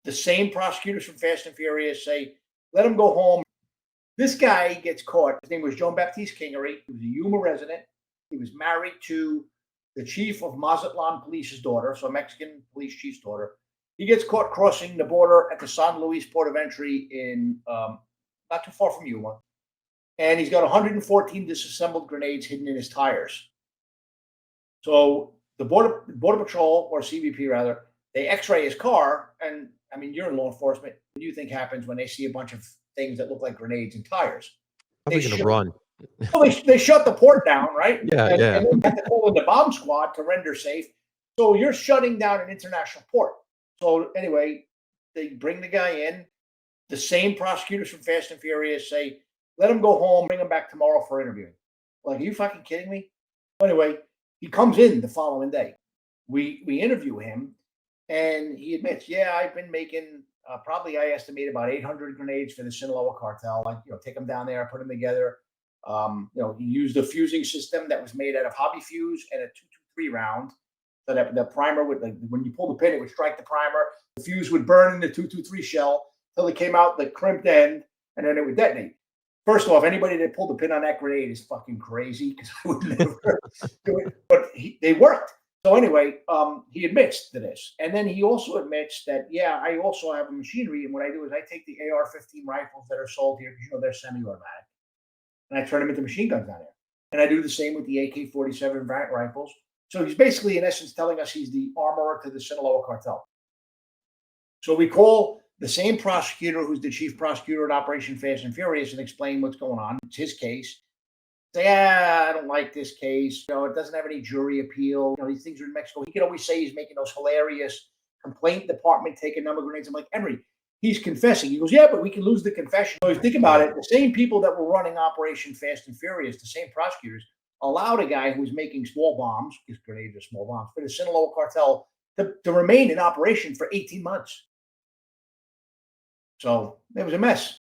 The same prosecutors from Fast and Furious say, let him go home. This guy gets caught. His name was Joan Baptiste Kingery. He was a Yuma resident. He was married to the chief of Mazatlan Police's daughter, so a Mexican police chief's daughter. He gets caught crossing the border at the San Luis port of entry in not too far from Yuma. And he's got 114 disassembled grenades hidden in his tires. So the Border Patrol, or CBP rather, they x-ray his car. And I mean, you're in law enforcement. What do you think happens when they see a bunch of things that look like grenades and tires? Probably going to run. Well, they shut the port down, right? Yeah, and yeah. And then they have to call in the bomb squad to render safe. So you're shutting down an international port. So anyway, they bring the guy in. The same prosecutors from Fast and Furious say, let him go home, bring him back tomorrow for interviewing. Like, are you fucking kidding me? Anyway, he comes in the following day. We interview him, and he admits, yeah, I've been making probably, I estimate, about 800 grenades for the Sinaloa cartel. Like, take them down there, put them together. He used a fusing system that was made out of hobby fuse and a 223 round. So that the primer would, like, when you pull the pin, it would strike the primer. The fuse would burn in the 223 shell till it came out the crimped end, and then it would detonate. First off, anybody that pulled the pin on that grenade is fucking crazy, because I would never do it. But they worked. So anyway, he admits to this. And then he also admits that, yeah, I also have a machinery. And what I do is I take the AR-15 rifles that are sold here, because, they're semi-automatic, and I turn them into machine guns down there. And I do the same with the AK-47 rifles. So he's basically, in essence, telling us he's the armorer to the Sinaloa cartel. So we call the same prosecutor who's the chief prosecutor at Operation Fast and Furious and explain what's going on. It's his case. Say, I don't like this case. It doesn't have any jury appeal. These things are in Mexico. He could always say he's making those hilarious complaint department take a number of grenades. I'm like, Henry, he's confessing. He goes, yeah, but we can lose the confession. So think about it. The same people that were running Operation Fast and Furious, the same prosecutors, allowed a guy who was making small bombs, because grenades are small bombs, for the Sinaloa cartel to remain in operation for 18 months. So it was a mess.